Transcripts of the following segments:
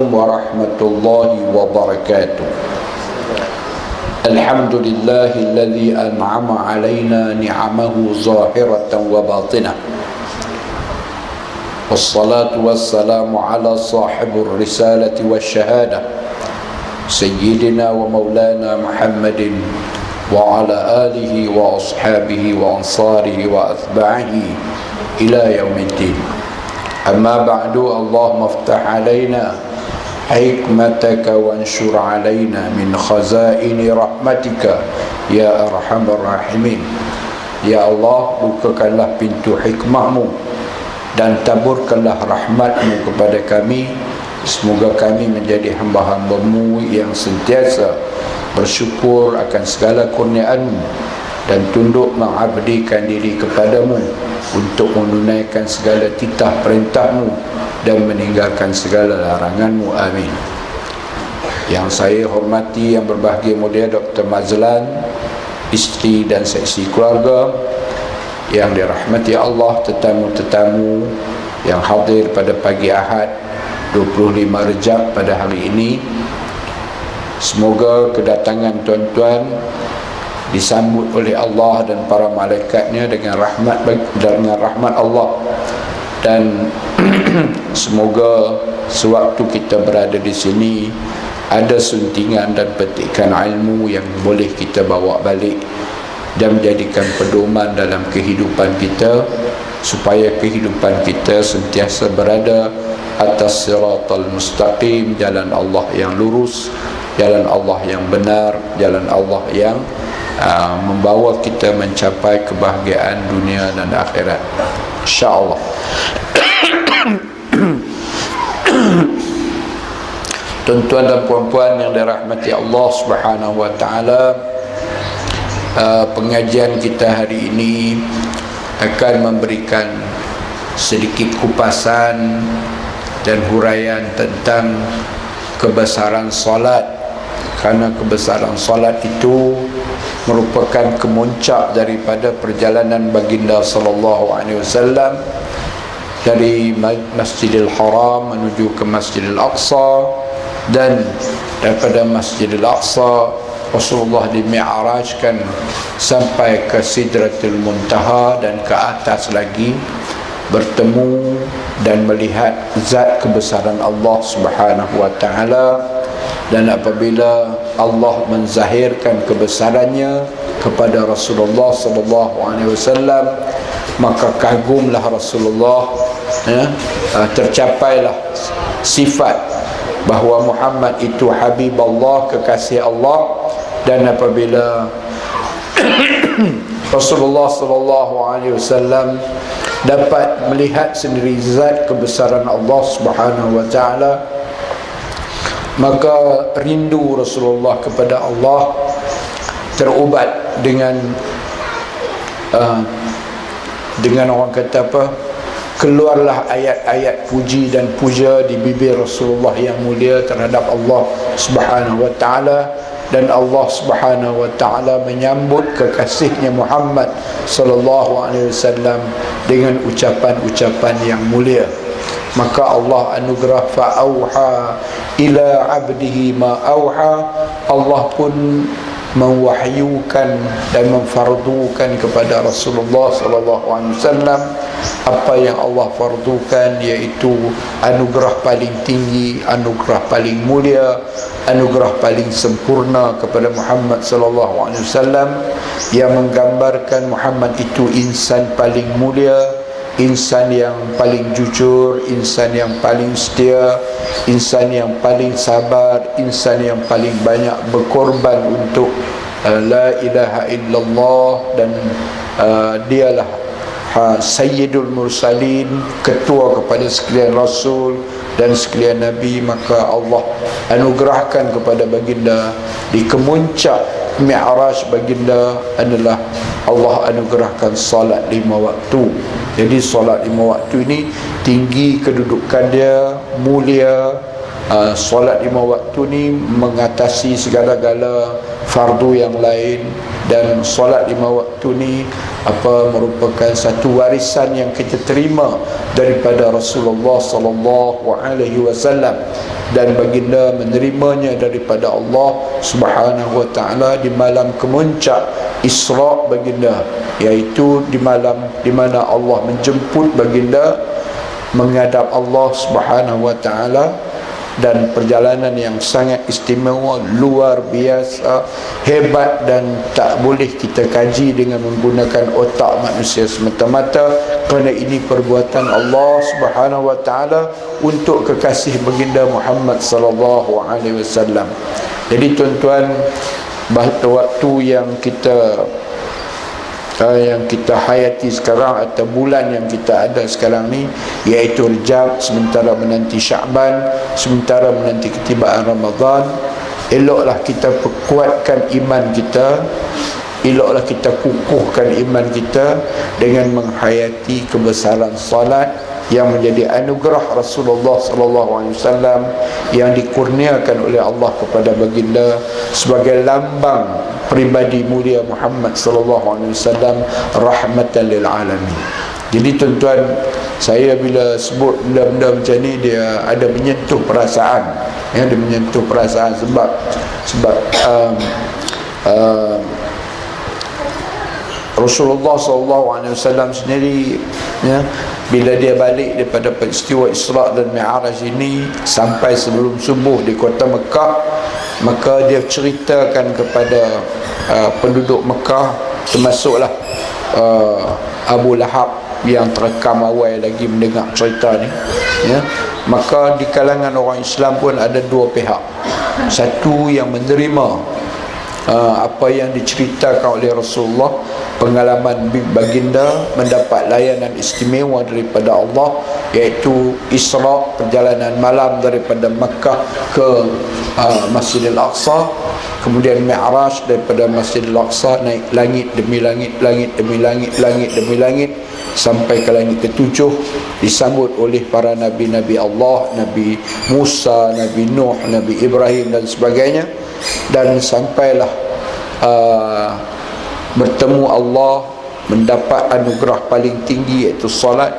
warahmatullahi wabarakatuh. Alhamdulillahilladzi an'ama alaina ni'amahu zahiratan wa batinah. Wassalatu wassalamu ala sahibur risalati wasyahadah Sayyidina wa maulana Muhammadin wa ala alihi wa ashabihi wa ansarihi wa athba'ihi ila yaumiddin. Amma ba'du, Allahumma aftah alaina hikmataka wanshur alaina min khazaini rahmatika ya arhamar rahimin. Ya Allah, bukakanlah pintu hikmahmu dan taburkanlah rahmatmu kepada kami. Semoga kami menjadi hamba-hambamu yang sentiasa bersyukur akan segala kurniaanmu dan tunduk mengabdikan diri kepadamu untuk menunaikan segala titah perintahmu dan meninggalkan segala laranganmu. Amin. Yang saya hormati, yang berbahagia mulia Dr. Mazlan, isteri dan seisi keluarga, yang dirahmati Allah, tetamu-tetamu yang hadir pada pagi Ahad 25 Rejab pada hari ini. Semoga kedatangan tuan-tuan disambut oleh Allah dan para malaikatnya dengan rahmat Allah, dan semoga sewaktu kita berada di sini ada suntingan dan petikan ilmu yang boleh kita bawa balik dan menjadikan pedoman dalam kehidupan kita, supaya kehidupan kita sentiasa berada atas siratal mustaqim, jalan Allah yang lurus, jalan Allah yang benar, jalan Allah yang membawa kita mencapai kebahagiaan dunia dan akhirat, insya-Allah. Tuan-tuan dan puan-puan yang dirahmati Allah Subhanahu wa taala, pengajian kita hari ini akan memberikan sedikit kupasan dan huraian tentang kebesaran solat, kerana kebesaran solat itu merupakan kemuncak daripada perjalanan baginda sallallahu alaihi wasallam dari Masjidil Haram menuju ke Masjidil Aqsa, dan daripada Masjidil Aqsa Rasulullah dimi'rajkan sampai ke Sidratul Muntaha dan ke atas lagi, bertemu dan melihat zat kebesaran Allah Subhanahu wa taala. Dan apabila Allah menzahirkan kebesarannya kepada Rasulullah sallallahu alaihi wasallam, maka kagumlah Rasulullah, tercapailah sifat bahawa Muhammad itu Habib Allah, kekasih Allah. Dan apabila Rasulullah sallallahu alaihi wasallam dapat melihat sendiri zat kebesaran Allah Subhanahu wa taala, maka rindu Rasulullah kepada Allah terubat dengan orang kata apa, keluarlah ayat-ayat puji dan puja di bibir Rasulullah yang mulia terhadap Allah Subhanahu wa taala. Dan Allah Subhanahu wa taala menyambut kekasihnya Muhammad sallallahu alaihi wasallam dengan ucapan-ucapan yang mulia. Maka Allah anugerah fa'auha ila abdihi ma auha. Allah pun mewahyukan dan memfardukan kepada Rasulullah sallallahu alaihi wasallam apa yang Allah fardukan, iaitu anugerah paling tinggi, anugerah paling mulia, anugerah paling sempurna kepada Muhammad sallallahu alaihi wasallam, yang menggambarkan Muhammad itu insan paling mulia, insan yang paling jujur, insan yang paling setia, insan yang paling sabar, insan yang paling banyak berkorban untuk la ilaha illallah. Dan dialah Sayyidul Mursalin, ketua kepada sekalian Rasul dan sekalian Nabi. Maka Allah anugerahkan kepada baginda di kemuncak Mi'raj baginda adalah Allah anugerahkan salat 5 waktu. Jadi salat 5 waktu ini tinggi kedudukan dia, mulia. Salat 5 waktu ni mengatasi segala-gala fardu yang lain. Dan solat 5 waktu ni merupakan satu warisan yang kita terima daripada Rasulullah sallallahu alaihi wasallam, dan baginda menerimanya daripada Allah Subhanahu wa taala di malam kemuncak Isra baginda, iaitu di malam di mana Allah menjemput baginda menghadap Allah Subhanahu wa taala, dan perjalanan yang sangat istimewa, luar biasa, hebat, dan tak boleh kita kaji dengan menggunakan otak manusia semata-mata, kerana ini perbuatan Allah Subhanahu wa taala untuk kekasih baginda Muhammad sallallahu alaihi wasallam. Jadi tuan-tuan, waktu yang kita hayati sekarang, atau bulan yang kita ada sekarang ni, iaitu Rejab, sementara menanti Sya'ban, sementara menanti ketibaan Ramadan. Eloklah kita perkuatkan iman kita, eloklah kita kukuhkan iman kita dengan menghayati kebesaran salat yang menjadi anugerah Rasulullah sallallahu alaihi wasallam yang dikurniakan oleh Allah kepada baginda sebagai lambang pribadi mulia Muhammad sallallahu alaihi wasallam, rahmatan lil alamin. Jadi tuan-tuan, saya bila sebut benda-benda macam ni, dia ada menyentuh perasaan, dia menyentuh perasaan sebab Rasulullah SAW sendiri, bila dia balik daripada peristiwa Isra' dan Mi'raj ini, sampai sebelum subuh di kota Mekah, maka dia ceritakan kepada penduduk Mekah, termasuklah Abu Lahab yang terekam awal lagi mendengar cerita ni, maka di kalangan orang Islam pun ada dua pihak. Satu yang menerima apa yang diceritakan oleh Rasulullah, pengalaman baginda mendapat layanan istimewa daripada Allah, iaitu Isra', perjalanan malam daripada Makkah ke Masjidil Aqsa, kemudian Mi'raj daripada Masjidil Aqsa naik langit demi langit, langit demi langit, langit demi langit, sampai ke langit ketujuh, disambut oleh para nabi-nabi Allah, Nabi Musa, Nabi Nuh, Nabi Ibrahim dan sebagainya, dan sampailah bertemu Allah, mendapat anugerah paling tinggi, iaitu salat,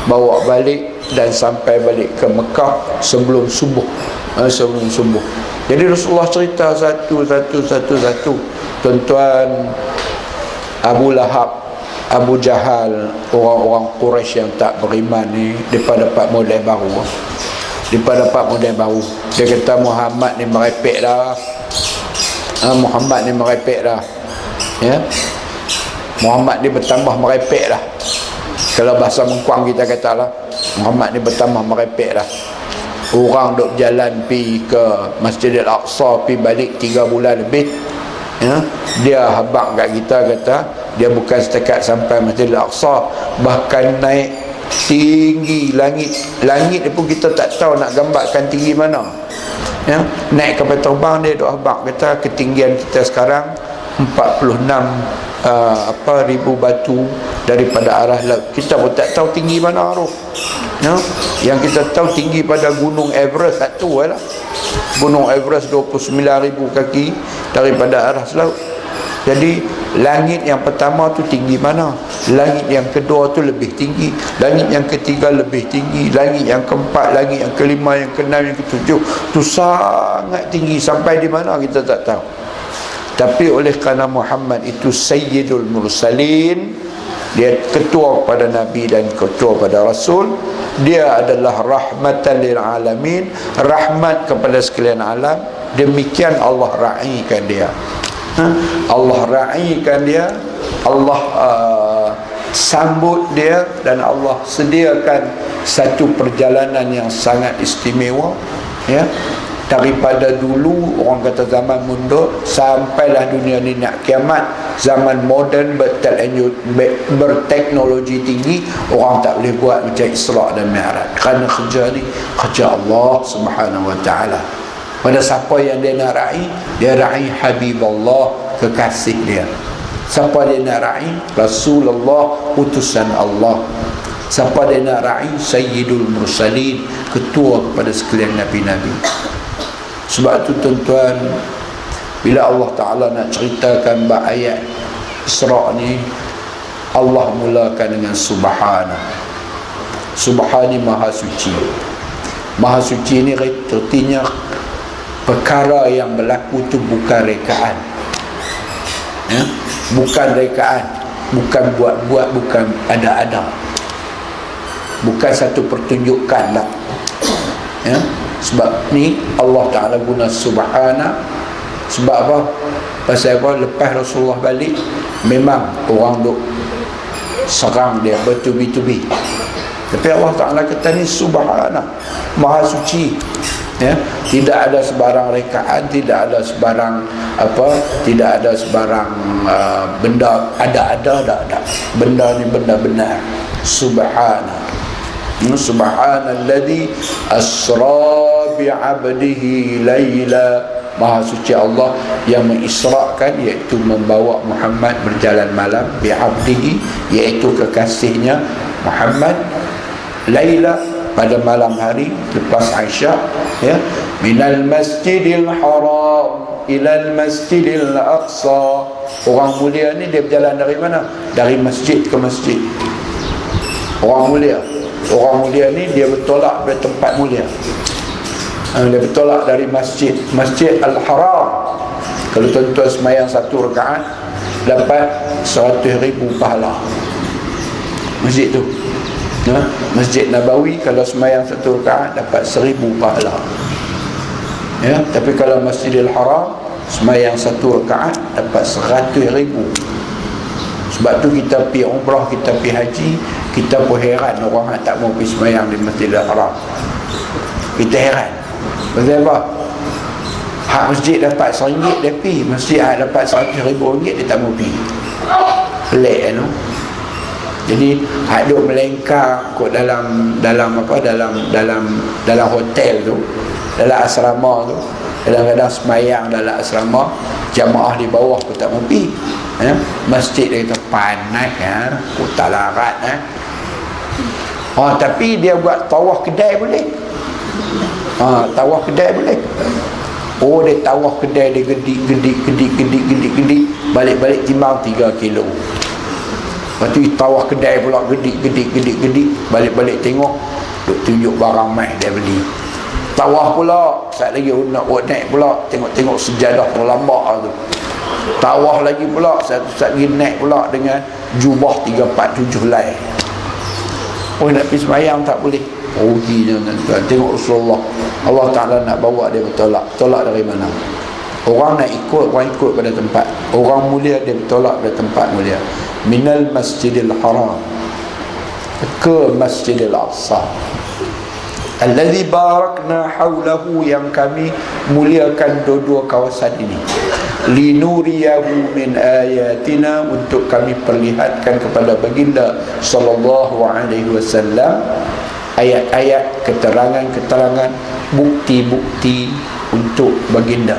bawa balik dan sampai balik ke Mekah sebelum subuh. Jadi Rasulullah cerita satu. Tuan-tuan, Abu Lahab, Abu Jahal, orang-orang Quraisy yang tak beriman ni, mereka dapat model baru. Dia kata Muhammad ni merepek dah. Muhammad ni bertambah merepek dah. Kalau bahasa Mengkuang kita katalah, Muhammad ni bertambah merepek dah. Orang duk jalan pi ke Masjidil Aqsa, pi balik 3 bulan lebih, dia habaq kat kita, kata dia bukan setakat sampai Masjidil Aqsa, bahkan naik tinggi langit pun kita tak tahu nak gambarkan tinggi mana. Naik kapal terbang, dia duk habaq kata ketinggian kita sekarang 46 ribu batu daripada arah laut. Kita pun tak tahu tinggi mana tu. Yang kita tahu tinggi pada Gunung Everest satu lah. Gunung Everest 29,000 kaki daripada arah laut. Jadi langit yang pertama tu tinggi mana, langit yang kedua tu lebih tinggi, langit yang ketiga lebih tinggi, langit yang keempat, langit yang kelima, yang keenam, yang ketujuh tu sangat tinggi, sampai di mana kita tak tahu. Tapi oleh kerana Muhammad itu Sayyidul Mursalin, dia ketua kepada Nabi dan ketua pada Rasul, dia adalah rahmatan lil alamin, rahmat kepada sekalian alam. Demikian Allah raikan dia. Allah raikan dia, Allah sambut dia, dan Allah sediakan satu perjalanan yang sangat istimewa, daripada dulu, orang kata zaman mundur, sampailah dunia ni nak kiamat, zaman moden berteknologi tinggi, orang tak boleh buat macam Isra' dan Mi'raj, kerana kerja ni kerja Allah Subhanahu wa ta'ala. Pada siapa yang dia nak raih, dia raih Habibullah, kekasih dia. Siapa dia nak raih? Rasulullah, utusan Allah. Siapa dia nak raih? Sayyidul Mursalin, ketua kepada sekalian Nabi-Nabi. Sebab tu tuan-tuan, bila Allah Ta'ala nak ceritakan ayat Isra' ni Allah mulakan dengan Subhana. Subhani Maha Suci. Maha Suci ni artinya perkara yang berlaku tu bukan rekaan, ya? Bukan rekaan, bukan buat-buat, bukan ada-ada, bukan satu pertunjukan lah, ya? Sebab ni Allah Ta'ala guna Subhana. Sebab apa? Pasal apa? Lepas Rasulullah balik, memang orang duk serang dia bertubi-tubi, tapi Allah Ta'ala kata ni Subhana, Maha Suci, ya? Tidak ada sebarang rekaan, tidak ada sebarang apa, tidak ada sebarang benda ada. Benda ni benda benar. Subhana. Subhanalladzi asra bi'abdihi laila. Maha Suci Allah yang mengisrakan, iaitu membawa Muhammad berjalan malam, bi'abdihi, iaitu kekasihnya Muhammad, laila, pada malam hari lepas Aisyah, ya, minal masjidil haram ilal masjidil aqsa. Orang mulia ni dia berjalan dari mana? Dari masjid ke masjid. Orang mulia ni dia bertolak dari tempat mulia. Dia bertolak dari masjid Al-Haram. Kalau tuan-tuan semayang 1 rakaat dapat 100,000 pahala. Masjid tu, Masjid Nabawi, kalau semayang 1 rakaat dapat 1000 pahala, ya. Tapi kalau Masjidil Haram semayang 1 rakaat dapat 100,000. Sebab tu kita pergi umrah, kita pergi haji, kita pun heran orang tak mau pergi semayang di Masjidil Haram. Kita heran. Pasal apa? Hak masjid dapat RM1 dia pergi, masjid hak dapat RM100,000 dia tak mau pergi. Pelik kan tu. Jadi hak duk melengkar kot dalam apa, dalam hotel tu, dalam asrama tu, kadang-kadang semayang dalam asrama, jamaah di bawah pun tak mau pergi, ya? Masjid dia kata panas, ya? Tak larat, ya? Tapi dia buat tawaf kedai boleh. Tawaf kedai boleh. Dia tawaf kedai, dia gedik, balik-balik timbang 3 kilo. Lepas tu tawaf kedai pula, gedik, balik-balik tengok, duk tunjuk barang mai dia beli. Tawaf pula, saat lagi nak naik pula, tengok sejadah terlambak tu. Tawaf lagi pula, saat lagi naik pula dengan jubah 347 helai. Nak pergi semayang tak boleh. Rugi jangan tuan. Tengok Rasulullah, Allah Ta'ala nak bawa dia bertolak. Tolak dari mana? Orang nak ikut, orang ikut pada tempat. Orang mulia dia bertolak pada tempat mulia. Minal masjidil haram ke masjidil aqsa alladhi barakna hawlahu, yang kami muliakan dua-dua kawasan ini. Linuriyahu min ayatina, untuk kami perlihatkan kepada baginda sallallahu alaihi wasallam ayat-ayat, keterangan-keterangan, bukti-bukti untuk baginda.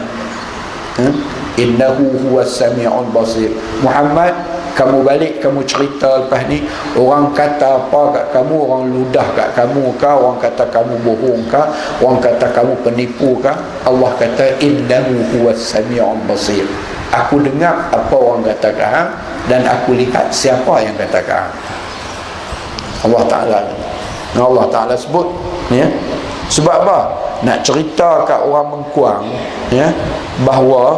Innahu huwas sami'ul basir. Muhammad, kamu balik, kamu cerita lepas ni, orang kata apa kat kamu, orang ludah kat kamu kah, orang kata kamu bohong kah, orang kata kamu penipu kah, Allah kata innahu huwas sami'ul basir. Aku dengar apa orang kata kat hang, dan aku lihat siapa yang kata kat hang. Allah Ta'ala sebut, ya. Sebab apa? Nak cerita kat orang Mengkuang, ya, bahawa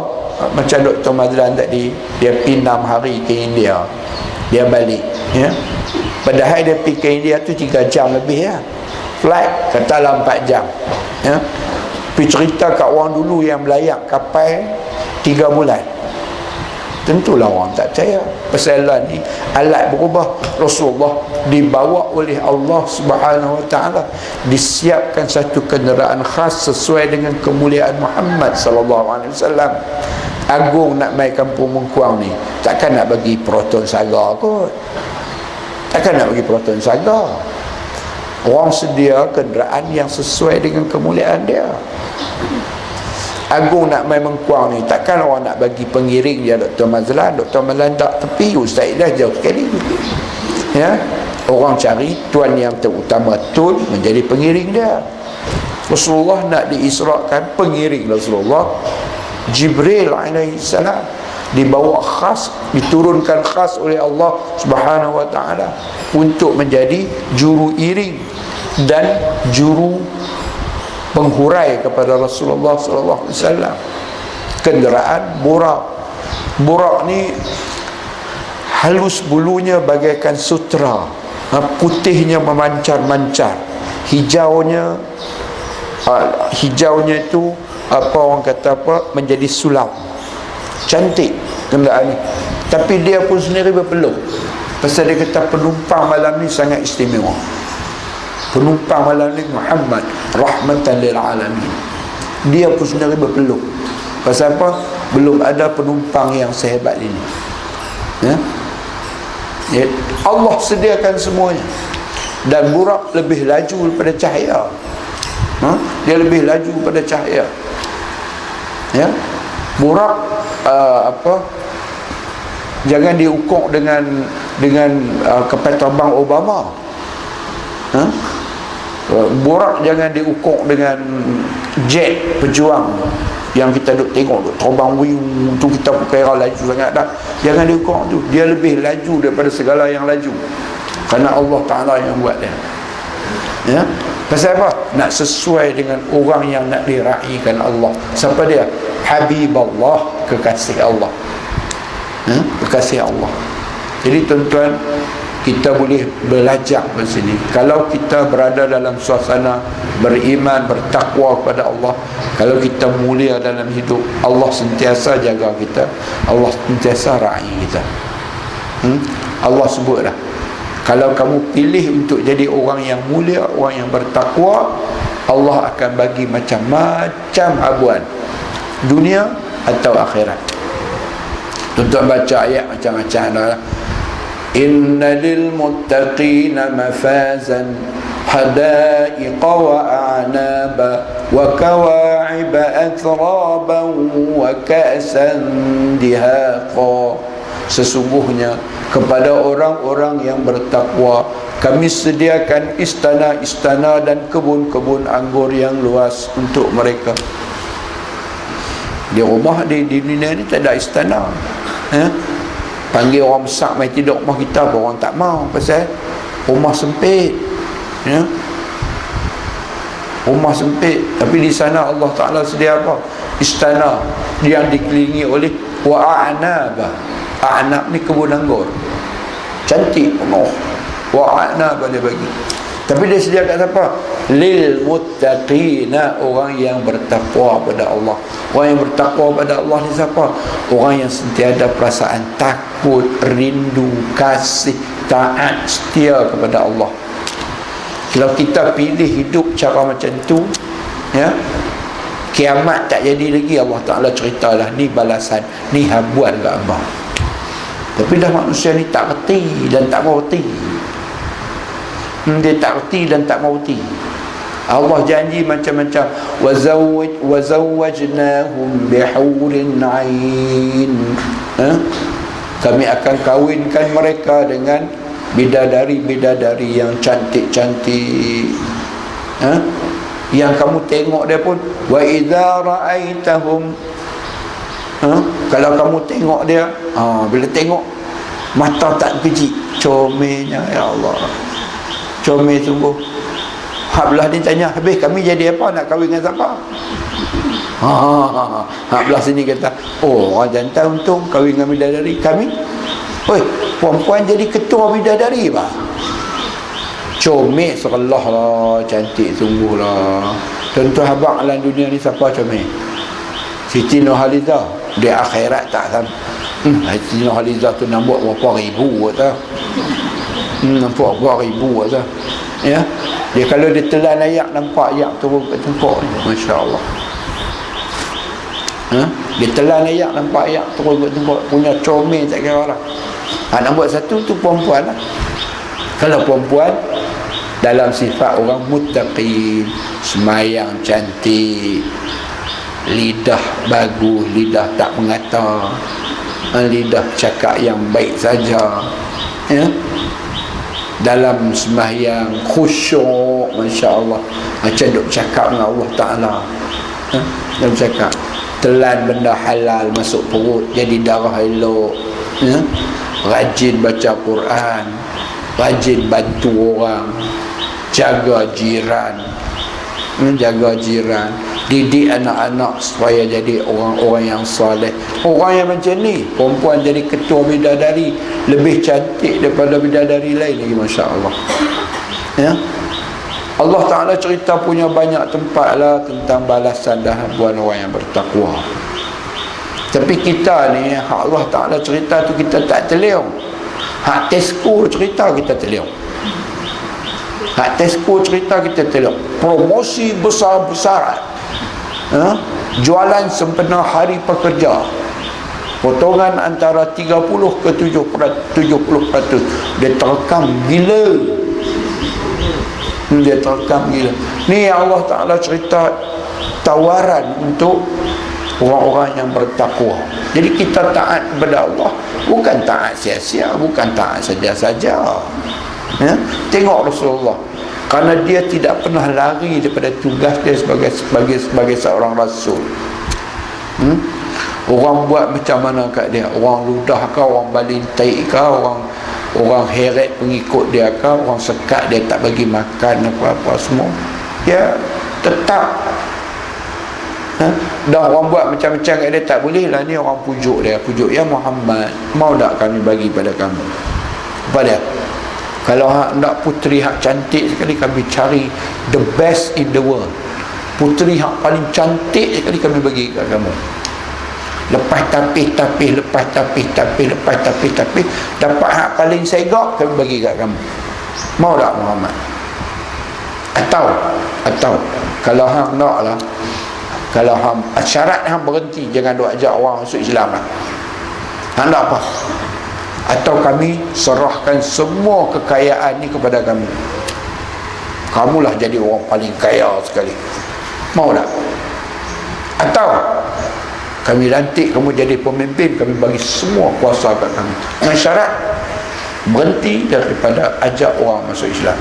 macam Dr. Mazlan tadi, dia pergi 6 hari ke India, dia balik, ya. Padahal dia pergi ke India tu 3 jam lebih, ya. Flight katalah 4 jam, ya. Pergi cerita kat orang dulu yang melayak kapal 3 bulan. Tentulah orang tak percaya. Pasal ni alat berubah. Rasulullah dibawa oleh Allah Subhanahu Wa Taala, disiapkan satu kenderaan khas sesuai dengan kemuliaan Muhammad sallallahu alaihi wasallam. Agung nak mai kampung Mengkuang ni, takkan nak bagi Proton Saga kot. Takkan nak bagi Proton Saga. Orang sedia kenderaan yang sesuai dengan kemuliaan dia. Agung nak main Mengkuang ni, takkan orang nak bagi pengiring dia Dr. Mazlan. Dr. Mazlan tak tepi, Ustaz dah jauh sekali, ya. Orang cari tuan yang terutama Tun menjadi pengiring dia. Rasulullah nak diisrakan, pengiring Rasulullah Jibril alaihissalam. dibawa khas, diturunkan khas oleh Allah Subhanahu wa ta'ala untuk menjadi juru iring dan juru penghurai kepada Rasulullah sallallahu alaihi wasallam. Kenderaan burak. Burak ni halus bulunya bagaikan sutera, putihnya memancar-mancar, hijaunya itu apa orang kata apa, menjadi sulam. Cantik kenderaan ni, tapi dia pun sendiri berpeluh. Pasal dia kata penumpang malam ni sangat istimewa. Penumpang malam ni Muhammad rahmatan lil alamin. Dia pun sendiri berpeluh. Pasal apa? Belum ada penumpang yang sehebat ini. Allah sediakan semuanya. Dan burak lebih laju daripada cahaya. Dia lebih laju daripada cahaya. Burak jangan diukur dengan kapal terbang Obama. Burak jangan diukur dengan jet pejuang yang kita duk tengok duk terbang wing tu, kita pun kira laju sangat dah. Jangan diukur tu. Dia lebih laju daripada segala yang laju, kerana Allah Ta'ala yang buat dia. Pasal apa? Nak sesuai dengan orang yang nak diraihkan Allah. Siapa dia? Habibullah, kekasih Allah. Kekasih Allah. Jadi tuan-tuan, kita boleh belajar di sini. Kalau kita berada dalam suasana beriman, bertakwa kepada Allah, kalau kita mulia dalam hidup, Allah sentiasa jaga kita, Allah sentiasa raih kita. Allah sebut dah, kalau kamu pilih untuk jadi orang yang mulia, orang yang bertakwa, Allah akan bagi macam-macam habuan, dunia atau akhirat. Tuan-tuan baca ayat macam-macam dah. Inna lil muttaqina mafazan hadaiqa wa a'naba wa kawa'iba athraban wa ka'san dihaqa. Sesungguhnya kepada orang-orang yang bertakwa kami sediakan istana-istana dan kebun-kebun anggur yang luas untuk mereka. Di rumah di dunia ni tak ada istana. Panggil orang besar mai tidur rumah kita pun orang tak mau, pasal rumah sempit. Rumah sempit. Tapi di sana Allah Ta'ala sedia apa? Istana yang dikelilingi oleh wa'anaba. A'nab ni kebun anggur, cantik penuh. Wa'anaba dia bagi. Tapi dia sediakan apa? Lil muttaqina, orang yang bertakwa pada Allah. Orang yang bertakwa pada Allah ni siapa? Orang yang sentiasa perasaan takut, rindu, kasih, taat, setia kepada Allah. Kalau kita pilih hidup cara macam tu, kiamat tak jadi lagi. Allah Ta'ala ceritalah, ni balasan, ni habuan ke abang. Tapi dah manusia ni tak reti dan tak mau reti. Dia tak reti dan tak mau reti. Allah janji macam-macam, wa zawwajnahum bihurin 'ain. Kami akan kawinkan mereka dengan bidadari-bidadari yang cantik-cantik. Yang kamu tengok dia pun, wa idza ra'aitahum, kalau kamu tengok dia, bila tengok mata tak kejik, comelnya, ya Allah, comel sungguh. Hak belah ni tanya, habis kami jadi apa, nak kahwin dengan siapa? Hak belah sini kata, oh orang jantan untung kahwin dengan bidadari. Kami, oi, perempuan jadi ketua bidadari bah. Comel serlah lah, cantik sungguh lah. Tuan-tuan abang dalam dunia ni siapa comel? Siti Nurhaliza. Di akhirat tak sama. Siti Nurhaliza tu nampak berapa ribu kata. Nampak berapa ribu kata. Ya. Dia kalau dia telan ayak, nampak ayak turun kat tempok ni. Masya Allah. Dia telan ayak, nampak ayak turun kat tempok. Punya comel tak kira lah. Nombor satu tu perempuan lah. Kalau perempuan dalam sifat orang muttaqin, semayang cantik, lidah bagus, lidah tak mengata, lidah cakap yang baik saja, dalam sembahyang khusyuk, Masya Allah, macam duk cakap dengan Allah Ta'ala, dalam cakap. telan benda halal masuk perut, jadi darah elok, ya? Rajin baca Quran, rajin bantu orang, jaga jiran, jaga jiran, didik anak-anak supaya jadi orang-orang yang soleh. Orang yang macam ni, perempuan jadi ketua bidadari, lebih cantik daripada bidadari lain lagi, Masya Allah, ya. Allah Ta'ala cerita punya banyak tempat lah tentang balasan dah buat orang yang bertakwa. Tapi kita ni, hak Allah Ta'ala cerita tu kita tak terliung. Hak Tesco cerita kita terliung. Hak Tesco cerita kita terliung. Promosi besar-besaran, jualan sempena hari pekerja, potongan antara 30 ke 70%. Dia terekam gila. Dia terekam gila. Ni Allah Ta'ala cerita tawaran untuk orang-orang yang bertakwa. Jadi kita taat kepada Allah bukan taat sia-sia, bukan taat saja-saja, ya? Tengok Rasulullah, kerana dia tidak pernah lari daripada tugas dia sebagai seorang rasul. Orang buat macam mana kat dia, orang ludah ke, orang balintai ke, orang heret pengikut dia ke, orang sekat dia tak bagi makan apa-apa semua, dia tetap. Dah orang buat macam-macam kat dia, tak boleh lah. Ni orang pujuk dia, pujuk, ya Muhammad, mau tak kami bagi pada kamu? Apa dia? Kalau nak puteri hak cantik sekali, kami cari the best in the world, puteri hak paling cantik sekali kami bagi kat kamu. Lepas tapis, dapat hak paling segak, kami bagi kat kamu. Mau tak Muhammad? Atau kalau hang nak lah, kalau hang syarat hang berhenti, jangan duk ajak orang masuk Islam lah. Hang nak apa? Atau kami serahkan semua kekayaan ni kepada kami, kamulah jadi orang paling kaya sekali. Mau tak? Atau kami lantik kamu jadi pemimpin, kami bagi semua kuasa kat kami, dengan syarat berhenti daripada ajak orang masuk Islam.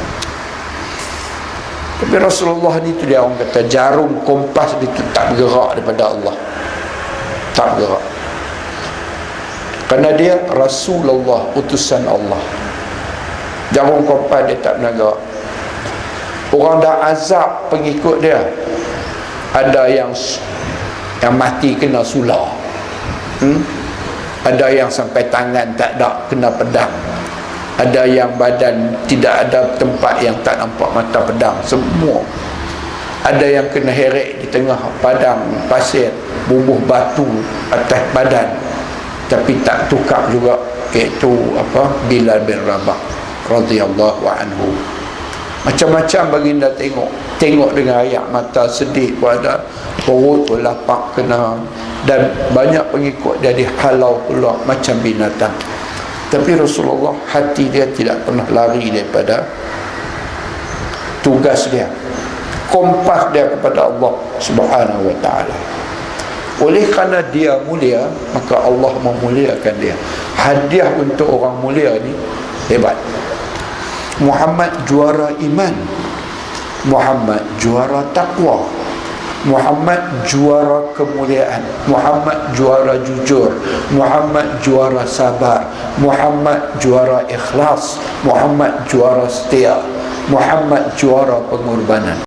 Tapi Rasulullah ni tu dia orang kata jarum kompas dia tu tak bergerak daripada Allah, tak bergerak, kerana dia Rasulullah, utusan Allah. Jarum kompas dia tak bergerak. Orang dah azab pengikut dia, ada yang mati kena sulah, ada yang sampai tangan tak ada kena pedang, ada yang badan tidak ada tempat yang tak nampak mata pedang, semua. Ada yang kena heret di tengah padang pasir, bubuh batu atas badan, tapi tak tukar juga, iaitu Bilal bin Rabah radhiyallahu anhu. Macam-macam baginda tengok dengan air mata, sedih pun ada, perut pun lapak kena, dan banyak pengikut dia dihalau keluar macam binatang. Tapi Rasulullah, hati dia tidak pernah lari daripada tugas dia, kompas dia kepada Allah Subhanahu wa ta'ala. Oleh kerana dia mulia, maka Allah memuliakan dia. Hadiah untuk orang mulia ni hebat. Muhammad juara iman, Muhammad juara takwa, Muhammad juara kemuliaan, Muhammad juara jujur, Muhammad juara sabar, Muhammad juara ikhlas, Muhammad juara setia, Muhammad juara pengorbanan.